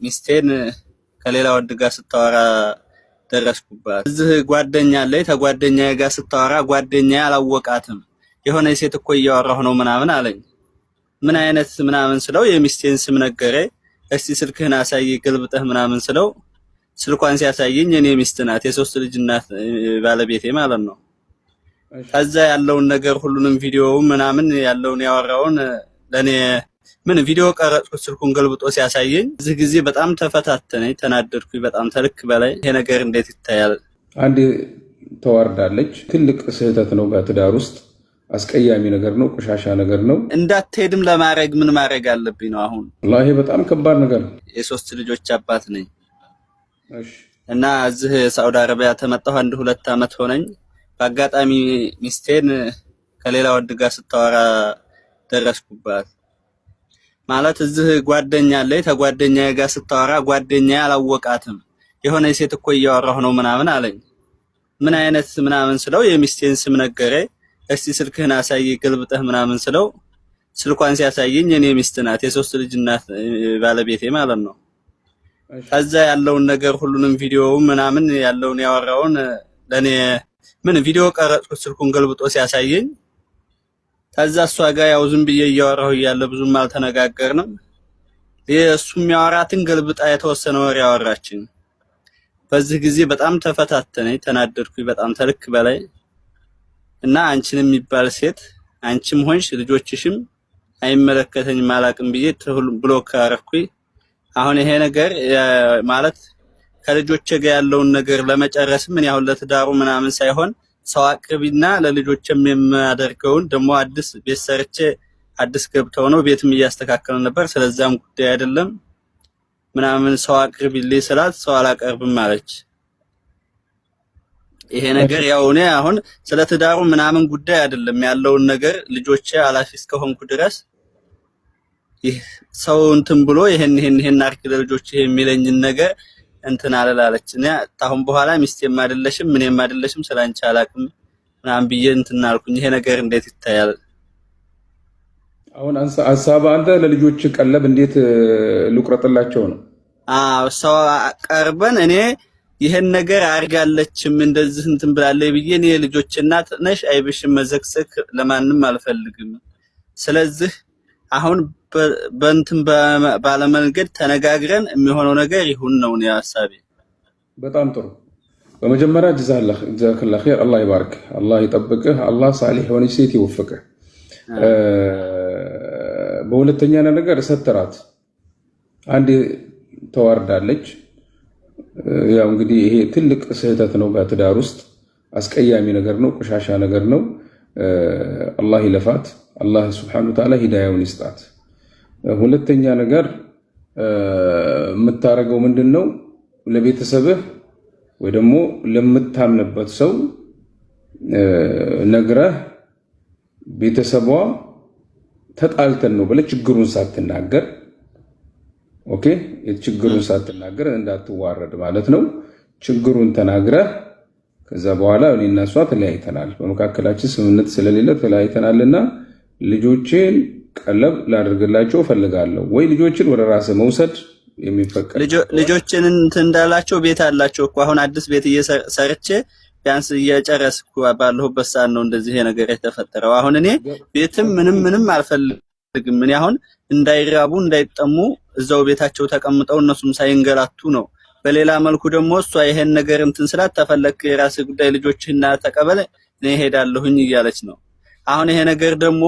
ሚስቴን ከሌላ ወንድ ጋር ስታወራ ደረስኩባት። እዚህ ጓደኛ አለኝ። ተጓደኛዬ ጋር ስታወራ ጓደኛዬ አላወቃትም። የሆነ ሴት እኮ እያወራሁ ነው ምናምን አለኝ። ምን አይነት ምናምን ስለው የሚስቴን ስም ነገረኝ። እስቲ ስልክህን አሳይ ገልብጠህ ምናምን ስለው ስልኳን ሲያሳየኝ የኔ ሚስት ናት፣ የሶስት ልጅ እናት ባለቤቴ ማለት ነው። ከዛ ያለውን ነገር ሁሉንም ቪዲዮ ምናምን ያለውን ያወራውን ለኔ ምን ቪዲዮ ቀረጽኩት ስልኩን ገልብጦ ሲያሳየኝ እዚህ ጊዜ በጣም ተፈታተነኝ፣ ተናደድኩኝ በጣም ተልክ በላይ። ይሄ ነገር እንዴት ይታያል? አንድ ተዋርዳለች። ትልቅ ስህተት ነው። በትዳር ውስጥ አስቀያሚ ነገር ነው፣ ቆሻሻ ነገር ነው። እንዳትሄድም ለማድረግ ምን ማድረግ አለብኝ ነው አሁን? ወላሂ በጣም ከባድ ነገር ነው። የሶስት ልጆች አባት ነኝ እና እዚህ ሳውዲ አረቢያ ተመጣሁ 1-2 አመት ሆነኝ። በአጋጣሚ ሚስቴን ከሌላ ወንድ ጋር ስታወራ ደረስኩባት። ማለት እዚህ ጓደኛ አለኝ። ተጓደኛዬ ጋር ስታወራ ጓደኛዬ አላወቃትም። የሆነ ሴት እኮ እያወራሁ ነው ምናምን አለኝ። ምን አይነት ምናምን ስለው የሚስቴን ስም ነገረኝ። እስቲ ስልክህን አሳይ ገልብጠህ ምናምን ስለው ስልኳን ሲያሳየኝ የኔ ሚስት ናት፣ የሶስት ልጅ እናት ባለቤቴ ማለት ነው። ከዛ ያለውን ነገር ሁሉንም ቪዲዮ ምናምን ያለውን ያወራውን ለኔ ምን ቪዲዮ ቀረጽኩት ስልኩን ገልብጦ ሲያሳየኝ ከዛ እሷ ጋር ያው ዝም ብዬ እያወራሁ እያለ ብዙም አልተነጋገርንም። የእሱ የሚያወራትን ገልብጣ የተወሰነ ወሬ ያወራችኝ። በዚህ ጊዜ በጣም ተፈታተነኝ፣ ተናደድኩኝ በጣም ተልክ በላይ እና አንቺን የሚባል ሴት አንቺም ሆንሽ ልጆችሽም አይመለከተኝም አላቅም ብዬ ብሎክ አደረኩኝ። አሁን ይሄ ነገር ማለት ከልጆቼ ጋር ያለውን ነገር ለመጨረስ ምን ያው ለትዳሩ ምናምን ሳይሆን ሰው አቅርቢና ለልጆችም የማደርገውን ደግሞ አዲስ ቤት ሰርቼ አዲስ ገብተው ነው ቤትም እያስተካከለ ነበር። ስለዛም ጉዳይ አይደለም ምናምን ሰው አቅርቢልኝ ስላት ሰው አላቀርብም አለች። ይሄ ነገር ያው እኔ አሁን ስለ ትዳሩ ምናምን ጉዳይ አይደለም ያለውን ነገር ልጆቼ አላፊ እስከሆንኩ ድረስ ይህ ሰው እንትን ብሎ ይሄን አርክ ለልጆች የሚለኝን ነገር እንትን አላለች። እኔ ታሁን በኋላ ሚስቴም አይደለሽም ምንም አይደለሽም ስላንቺ አላቅም ምናምን ብዬ እንትን አልኩኝ። ይሄ ነገር እንዴት ይታያል? አሁን ሐሳብ አንተ ለልጆች ቀለብ እንዴት ልቁረጥላቸው ነው? ሰው ቀርበን እኔ ይሄን ነገር አርጋለችም እንደዚህ እንትን ብላለች ብዬ እኔ ልጆች እናት ነሽ አይብሽም መዘክሰክ ለማንም አልፈልግም። ስለዚህ አሁን በእንትን ባለመንገድ ተነጋግረን የሚሆነው ነገር ይሁን ነው ነው ሐሳቤ። በጣም ጥሩ። በመጀመሪያ ጀዛከላህ ኸይር፣ አላህ ይባርክ፣ አላህ ይጠብቅህ፣ አላህ ሳሊህ የሆነች ሴት ይወፍቅህ። በሁለተኛ ነገር ሰተራት አንድ ተዋርዳለች። ያው እንግዲህ ይሄ ትልቅ ስህተት ነው። በትዳር ውስጥ አስቀያሚ ነገር ነው፣ ቆሻሻ ነገር ነው። አላህ ይለፋት፣ አላህ ሱብሓነሁ ወተዓላ ሂዳያውን ይስጣት። ሁለተኛ ነገር የምታረገው ምንድነው? ለቤተሰብህ ወይ ደግሞ ለምታምንበት ሰው ነግረህ ቤተሰቧ ተጣልተን ነው ብለህ ችግሩን ሳትናገር ኦኬ፣ የችግሩን ሳትናገር እንዳትዋረድ ማለት ነው። ችግሩን ተናግረህ ከዛ በኋላ እኔና እሷ ተለያይተናል፣ በመካከላችን ስምምነት ስለሌለ ተለያይተናልና ልጆቼን ቀለብ ላደርግላቸው ፈልጋለሁ ወይ ልጆችን ወደ ራስ መውሰድ የሚፈቀድ ልጆችን እንትን እንዳላቸው ቤት አላቸው እኮ አሁን አዲስ ቤት እየሰርቼ ቢያንስ እየጨረስኩ ባለሁበት ሰዓት ነው እንደዚህ ነገር የተፈጠረው። አሁን እኔ ቤትም ምንም አልፈልግም። እኔ አሁን እንዳይራቡ እንዳይጠሙ እዛው ቤታቸው ተቀምጠው እነሱም ሳይንገላቱ ነው። በሌላ መልኩ ደግሞ እሷ ይሄን ነገር እንትን ስላት ተፈለክ የራስ ጉዳይ ልጆችና ተቀበለ እኔ ሄዳለሁኝ እያለች ነው። አሁን ይሄ ነገር ደግሞ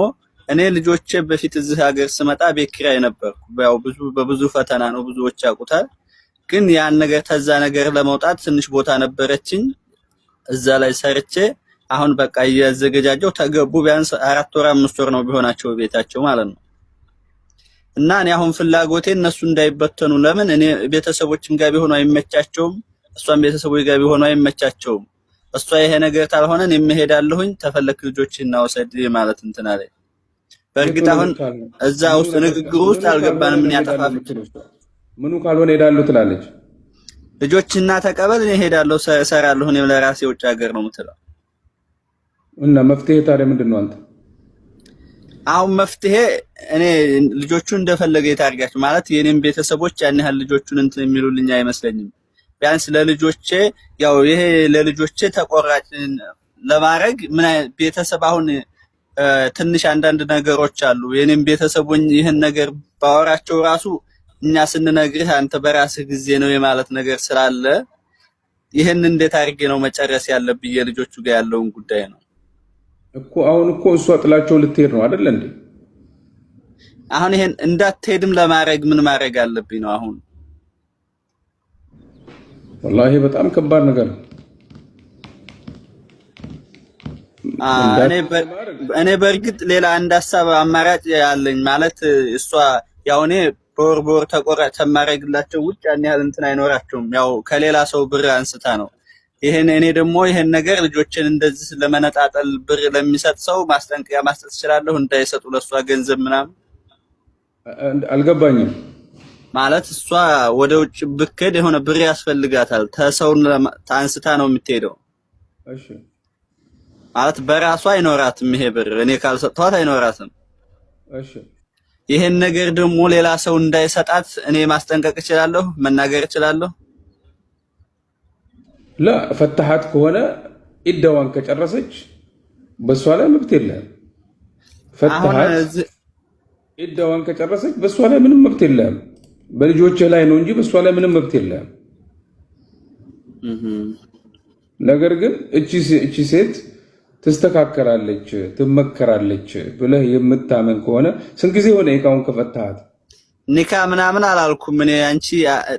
እኔ ልጆቼ በፊት እዚህ ሀገር ስመጣ ቤት ኪራይ ነበርኩ። ያው በብዙ ፈተና ነው ብዙዎች ያውቁታል። ግን ያን ነገር ተዛ ነገር ለመውጣት ትንሽ ቦታ ነበረችኝ እዛ ላይ ሰርቼ አሁን በቃ እያዘገጃጀው ተገቡ። ቢያንስ 4 ወር 5 ወር ነው ቢሆናቸው ቤታቸው ማለት ነው። እና እኔ አሁን ፍላጎቴ እነሱ እንዳይበተኑ፣ ለምን እኔ ቤተሰቦችም ጋር ቢሆኑ አይመቻቸውም፣ እሷም ቤተሰቦች ጋር ቢሆኑ አይመቻቸውም። እሷ ይሄ ነገር ታልሆነ እኔ እሄዳለሁኝ ተፈለክ ልጆችና ወሰድ ማለት እንትን አለ። በእርግጥ አሁን እዛ ውስጥ ንግግሩ ውስጥ አልገባንም። ምን ያጠፋፍት ምኑ ካልሆነ ሄዳለሁ ትላለች። ልጆችና ተቀበል እኔ ሄዳለሁ እሰራለሁ እኔ ለራሴ ውጭ ሀገር ነው የምትለው። እና መፍትሄ ታዲያ ምንድነው? አንተ አሁን መፍትሄ እኔ ልጆቹን እንደፈለገ የታርጋቸው ማለት የኔም ቤተሰቦች ያን ያህል ልጆቹን እንትን የሚሉልኝ አይመስለኝም። ቢያንስ ለልጆቼ ያው ይሄ ለልጆቼ ተቆራጭ ለማድረግ ምን ቤተሰብ አሁን ትንሽ አንዳንድ ነገሮች አሉ። የኔም ቤተሰቦኝ ይሄን ነገር ባወራቸው ራሱ እኛ ስንነግርህ አንተ በራስህ ጊዜ ነው የማለት ነገር ስላለ ይሄን እንዴት አድርጌ ነው መጨረስ ያለብኝ የልጆቹ ጋር ያለውን ጉዳይ ነው እኮ። አሁን እኮ እሷ ጥላቸው ልትሄድ ነው አይደል እንዴ? አሁን ይሄን እንዳትሄድም ለማድረግ ምን ማድረግ አለብኝ ነው አሁን? ወላሂ በጣም ከባድ ነገር ነው። እኔ በእርግጥ ሌላ አንድ ሀሳብ አማራጭ ያለኝ ማለት እሷ ያው እኔ በወር ተቆራጭ ተማረግላቸው ውጭ ያን ያህል እንትን አይኖራቸውም። ያው ከሌላ ሰው ብር አንስታ ነው። እኔ ደግሞ ይሄን ነገር ልጆችን እንደዚህ ለመነጣጠል ብር ለሚሰጥ ሰው ማስጠንቀቂያ ማስጠት እችላለሁ፣ እንዳይሰጡ ለሷ ገንዘብ ምናምን። አልገባኝም ማለት እሷ ወደ ውጭ ብትሄድ የሆነ ብር ያስፈልጋታል። ተሰውን አንስታ ነው የምትሄደው። እሺ ማለት በራሷ አይኖራትም ይሄ ብር፣ እኔ ካልሰጠኋት አይኖራትም። እሺ ይሄን ነገር ደግሞ ሌላ ሰው እንዳይሰጣት እኔ ማስጠንቀቅ እችላለሁ፣ መናገር እችላለሁ። ላ ፈተሃት ከሆነ ኢዳዋን ከጨረሰች በሷ ላይ መብት የለህም። ፈተሃት ኢዳዋን ከጨረሰች በሷ ላይ ምንም መብት የለህም። በልጆችህ ላይ ነው እንጂ በሷ ላይ ምንም መብት የለህም። ነገር ግን እቺ ሴት ትስተካከላለች፣ ትመከራለች ብለህ የምታመን ከሆነ ስንት ጊዜ ሆነ ይካውን ከፈታሃት? ኒካ ምናምን አላልኩም እኔ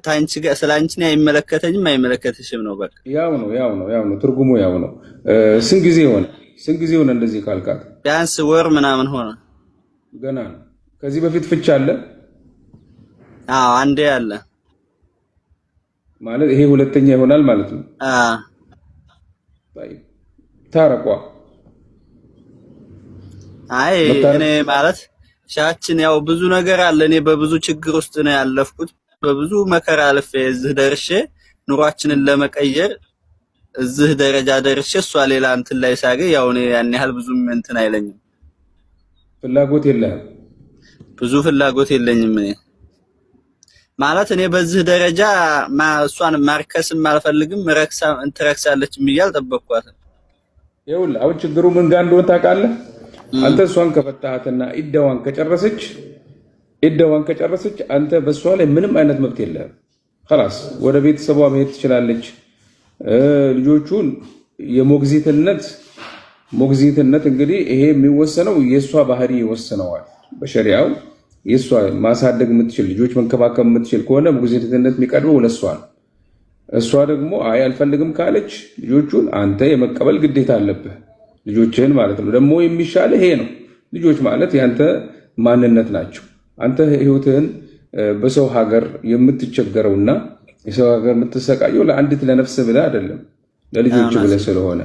ታንቺ ጋር ስላንቺ ነው አይመለከተኝም፣ አይመለከተሽም ነው በቃ። ያው ነው ትርጉሙ ያው ነው። ስንት ጊዜ ሆነ እንደዚህ ካልካት? ቢያንስ ወር ምናምን ሆነ። ገና ነው። ከዚህ በፊት ፍቻ አለ? አዎ አንዴ አለ ማለት ይሄ ሁለተኛ ይሆናል ማለት ነው። ታረቋ። አይ እኔ ማለት ሻችን ያው ብዙ ነገር አለ። እኔ በብዙ ችግር ውስጥ ነው ያለፍኩት። በብዙ መከራ አልፌ እዚህ ደርሼ ኑሯችንን ለመቀየር እዚህ ደረጃ ደርሼ እሷ ሌላ እንትን ላይ ሳገኝ ያው እኔ ያን ያህል ብዙም እንትን አይለኝም። ፍላጎት የለህም? ብዙ ፍላጎት የለኝም እኔ ማለት እኔ በዚህ ደረጃ እሷን ማርከስም አልፈልግም። ትረክሳለች ብዬ አልጠበቅኳትም። ይኸውልህ አሁን ችግሩ ምን ጋር እንደሆነ ታውቃለህ? አንተ እሷን ከፈታሃትና ኢዳዋን ከጨረሰች አንተ በእሷ ላይ ምንም አይነት መብት የለህም። خلاص ወደ ቤተሰቧ መሄድ ትችላለች። ልጆቹን ሞግዚትነት እንግዲህ ይሄ የሚወሰነው የእሷ ባህሪ ይወስነዋል በሸሪዓው። የእሷ ማሳደግ የምትችል ልጆች መንከባከብ የምትችል ከሆነ ሞግዚትነት የሚቀርበው ለእሷ ነው። እሷ ደግሞ አይ አልፈልግም ካለች ልጆቹን አንተ የመቀበል ግዴታ አለብህ። ልጆችህን ማለት ነው። ደግሞ የሚሻል ይሄ ነው። ልጆች ማለት ያንተ ማንነት ናቸው። አንተ ህይወትህን በሰው ሀገር የምትቸገረውና የሰው ሀገር የምትሰቃየው ለአንዲት ለነፍስ ብለህ አይደለም፣ ለልጆች ብለህ ስለሆነ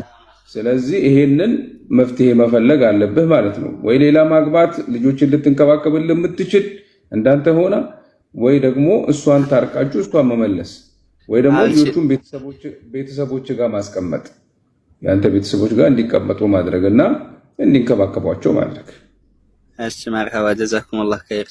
ስለዚህ ይሄንን መፍትሄ መፈለግ አለብህ ማለት ነው። ወይ ሌላ ማግባት ልጆችን ልትንከባከብልህ የምትችል እንዳንተ ሆና፣ ወይ ደግሞ እሷን ታርቃችሁ እሷን መመለስ፣ ወይ ደግሞ ልጆቹን ቤተሰቦች ጋር ማስቀመጥ፣ ያንተ ቤተሰቦች ጋር እንዲቀመጡ ማድረግና እንዲንከባከቧቸው ማድረግ። እሺ መርሐባ ጀዛኩሙላህ ኸይር።